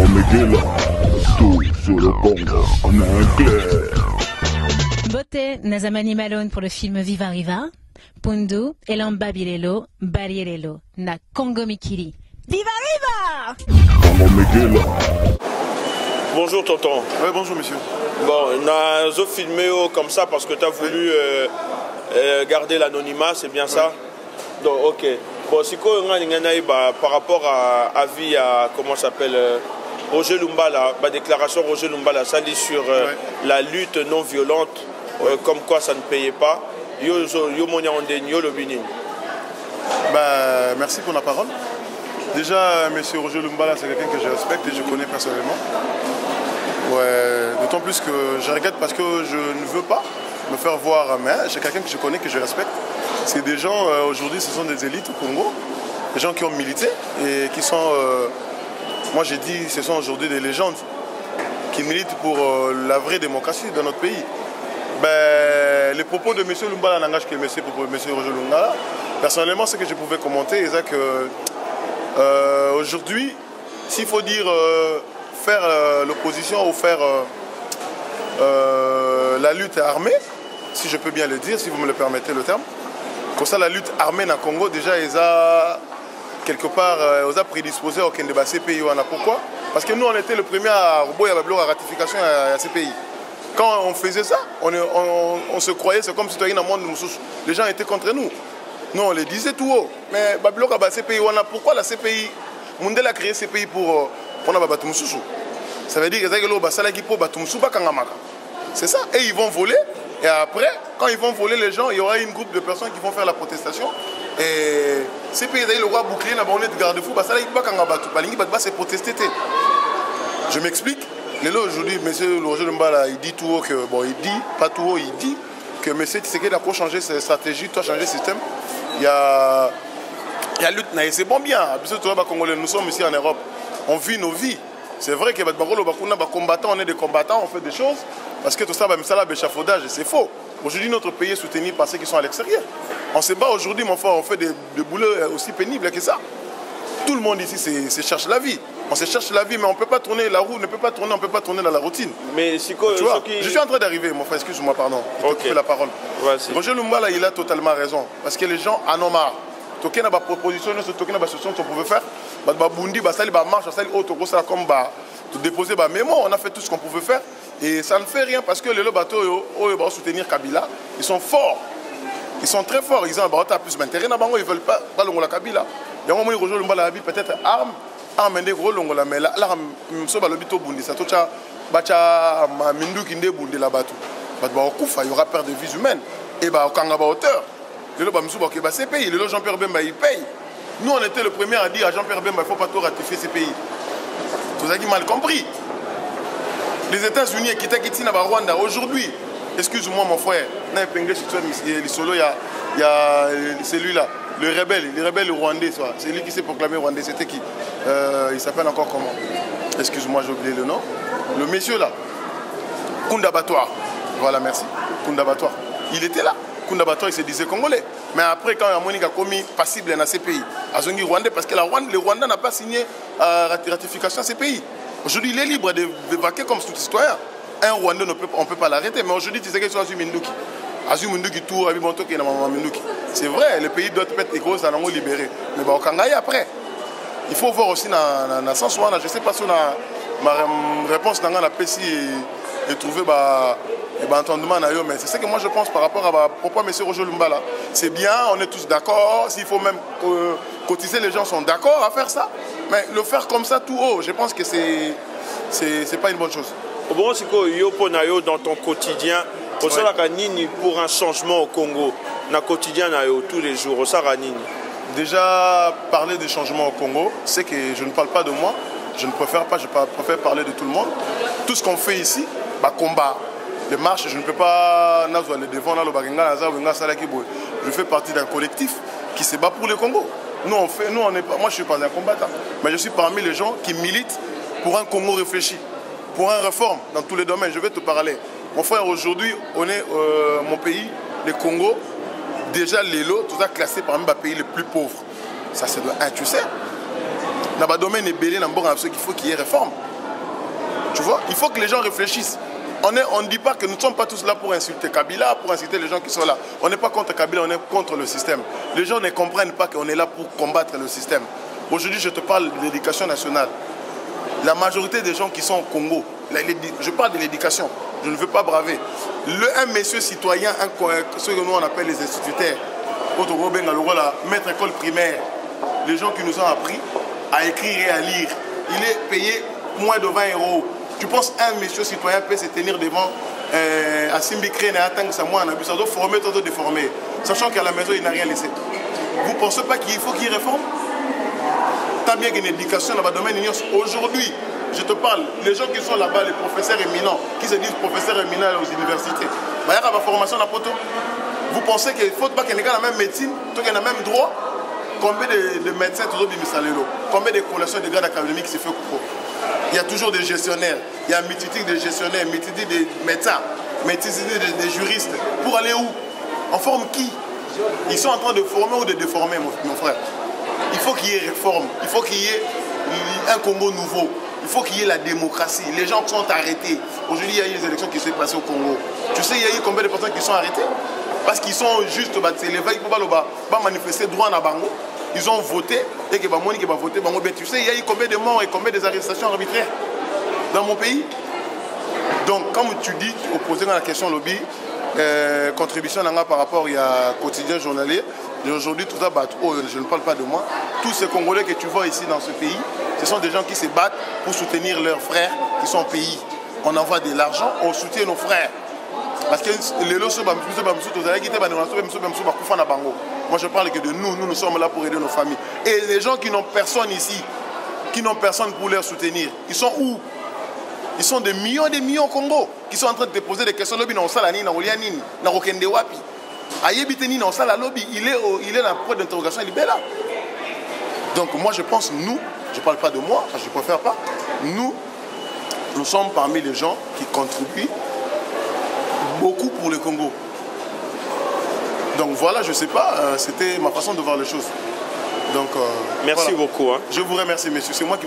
Megela, tout sur le Congo, on a un clair. Bote Nazamani Malone pour le film Viva Riva, Pundu, Elamba Bilelo, Barielelo, na Congo Mikili. Viva Riva! Congo Megela. Bonjour tonton. Oui, bonjour monsieur. Bon, on a filmé comme ça parce que tu as voulu garder l'anonymat, c'est bien ça? Donc, ok. Bon, si par rapport à vie, à comment ça s'appelle Roger Lumbala, ma déclaration Roger Lumbala, ça dit sur la lutte non violente, comme quoi ça ne payait pas. Merci pour la parole. Déjà, monsieur Roger Lumbala, c'est quelqu'un que je respecte et je connais personnellement. Ouais, d'autant plus que je regrette parce que je ne veux pas me faire voir, mais c'est quelqu'un que je connais, que je respecte. C'est des gens, aujourd'hui, ce sont des élites au Congo, des gens qui ont milité et qui sont, moi j'ai dit, ce sont aujourd'hui des légendes qui militent pour la vraie démocratie dans notre pays. Les propos de M. Lumbala n'engagent que M. Roger Lumbala. Personnellement, ce que je pouvais commenter, c'est que aujourd'hui, s'il faut dire faire l'opposition ou faire la lutte armée, si je peux bien le dire, si vous me le permettez le terme, comme ça la lutte armée dans le Congo, déjà, ils ont quelque part prédisposé au débat CPI. Pourquoi? Parce que nous, on était le premier à la ratification à CPI. Quand on faisait ça, on se croyait, c'est comme si tu dans le monde, les gens étaient contre nous. Nous, on les disait tout haut. Mais la CPI, pourquoi la CPI, Mundel a créé CPI pour ça veut dire que c'est ça. Et ils vont voler. Et après, quand ils vont voler les gens, il y aura une groupe de personnes qui vont faire la protestation. Et ces pays le roi bouclier, n'a pas de garde-fou, c'est protester. Je m'explique. Aujourd'hui, M. Roger Lumbala, il dit tout haut que, bon, il dit, pas tout haut, il dit que M. Tshisekedi a changé sa stratégie, a changé le système. Il y a lutte, c'est bon bien. Nous sommes ici en Europe, on vit nos vies. C'est vrai que combattants, on est des combattants, on fait des choses, parce que tout ça, c'est faux. Aujourd'hui, notre pays est soutenu par ceux qui sont à l'extérieur. On se bat aujourd'hui, mon frère, on fait des boulots aussi pénibles que ça. Tout le monde ici se cherche la vie. On se cherche la vie, mais on ne peut pas tourner, la roue on ne peut pas tourner dans la routine. Mais tu vois, je suis en train d'arriver, mon frère, excuse-moi, pardon. Je te fais la parole. Roger Lumbala, il a totalement raison, parce que les gens en ont marre. Toké na ba proposition, toké na ba solution qu'on pouvait faire. Ba bundi, ba sali ba marche, sali auto, ça comme ba déposer ba mémo, on a fait tout ce qu'on pouvait faire et ça ne fait rien parce que les bateaux vont soutenir Kabila, ils sont forts. Ils sont très forts, ils ont un bateau plus d'intérêt, ils veulent pas la Kabila. Il y a un moment où Roger Lumbala a peut-être arme des gros longola mais là so ba lobito bundi ça tocha bacha mindu kinde bundi la bateau. Ba kufa, il y aura perte de vies humaines et ba kanga ba hauteur. C'est pays. Le Jean-Pierre Bemba, il paye. Nous, on était le premier à dire à Jean-Pierre Bemba, il ne faut pas tout ratifier ces pays. Vous avez mal compris. Les États-Unis, qui Rwanda, aujourd'hui, excuse-moi mon frère, il y a celui-là, le rebelle rwandais, c'est lui qui s'est proclamé rwandais. C'était qui? Il s'appelle encore comment? Excuse-moi, j'ai oublié le nom. Le monsieur là, Kundabatoire. Voilà, merci. Kundabatoire. Il était là. Kundabatoire, il se disait congolais. Mais après, quand Monique a commis passible dans ces pays, à Zongi Rwandais, parce que le Rwanda n'a pas signé ratification à ces pays. Aujourd'hui, il est libre de vaquer comme tout citoyen. Un Rwandais, on ne peut pas l'arrêter. Mais aujourd'hui, tu sais qu'il soit Azu Minduki. Azu Minduki, tout, Abibonto, qui est dans Minduki. C'est vrai, le pays doit être écolo, ça n'a pas libéré. Mais au Kangaï, après, il faut voir aussi dans le sens où je ne sais pas si ma réponse dans la PCI est trouvée. Mais c'est ce que moi je pense par rapport à pourquoi M. Roger Lumbala. C'est bien, on est tous d'accord. S'il faut même cotiser, les gens sont d'accord à faire ça. Mais le faire comme ça tout haut, je pense que c'est pas une bonne chose. Bon, c'est que dans ton quotidien, pour un changement au Congo, dans le quotidien, tous les jours, déjà, parler de changement au Congo, c'est que je ne parle pas de moi. Je ne préfère pas, je préfère parler de tout le monde. Tout ce qu'on fait ici, combat. Les marches, je ne peux pas les devant je fais partie d'un collectif qui se bat pour le Congo. Moi je ne suis pas un combattant, mais je suis parmi les gens qui militent pour un Congo réfléchi, pour une réforme dans tous les domaines. Je vais te parler. Mon frère, aujourd'hui, on est mon pays, le Congo, déjà l'élo, tout ça classé parmi les pays les plus pauvres. Ça c'est de 1, tu sais. Dans le domaine ébélé, dans le ceux qu'il faut qu'il y ait réforme. Tu vois, il faut que les gens réfléchissent. On ne dit pas que nous ne sommes pas tous là pour insulter Kabila, pour insulter les gens qui sont là. On n'est pas contre Kabila, on est contre le système. Les gens ne comprennent pas qu'on est là pour combattre le système. Aujourd'hui, je te parle de l'éducation nationale. La majorité des gens qui sont au Congo, je parle de l'éducation, je ne veux pas braver. Un monsieur citoyen, ce que nous on appelle les instituteurs, maître école primaire, les gens qui nous ont appris à écrire et à lire, il est payé moins de 20 €. Tu penses un monsieur citoyen peut se tenir devant à Simbikré et attendre sa moine, ça doit former, ça doit déformer, sachant qu'à la maison il n'a rien laissé. Vous ne pensez pas qu'il faut qu'il réforme? Tant bien qu'une éducation dans le domaine aujourd'hui, je te parle, les gens qui sont là-bas, les professeurs éminents, qui se disent professeurs éminents aux universités, il y a ma formation dans la poto. Vous pensez qu'il ne faut pas qu'il y ait la même médecine, qu'il y ait le même droit? Combien de médecins, combien de collations de grades académiques se fait? Il y a toujours des gestionnaires, il y a un multitude de gestionnaires, une multitude de médecins, une multitude de juristes. Pour aller où? On forme qui? Ils sont en train de former ou de déformer, mon frère. Il faut qu'il y ait réforme, il faut qu'il y ait un Congo nouveau, il faut qu'il y ait la démocratie. Les gens sont arrêtés. Aujourd'hui, il y a eu les élections qui se sont passées au Congo. Tu sais, il y a eu combien de personnes qui sont arrêtées? Parce qu'ils sont juste s'élever, ils peuvent manifester droit à Bango. Ils ont voté et que Bamoni qui va voter. Tu sais, il y a eu combien de morts et combien d'arrestations arbitraires dans mon pays? Donc, comme tu dis, tu posais dans la question lobby, contribution par rapport à quotidien journalier. Et aujourd'hui, tout ça, je ne parle pas de moi. Tous ces Congolais que tu vois ici dans ce pays, ce sont des gens qui se battent pour soutenir leurs frères qui sont au pays. On envoie de l'argent, on soutient nos frères. Parce que les lots sont moi je parle que de nous sommes là pour aider nos familles. Et les gens qui n'ont personne ici, qui n'ont personne pour les soutenir, ils sont où? Ils sont des millions et des millions au Congo qui sont en train de te poser des questions. Il est dans le point d'interrogation, il est là. Donc moi je pense, nous, je ne parle pas de moi, je ne préfère pas, nous sommes parmi les gens qui contribuent beaucoup pour le Congo. Donc voilà, je ne sais pas, c'était ma façon de voir les choses. Donc, merci voilà. beaucoup. Hein. Je vous remercie, messieurs. C'est moi qui vous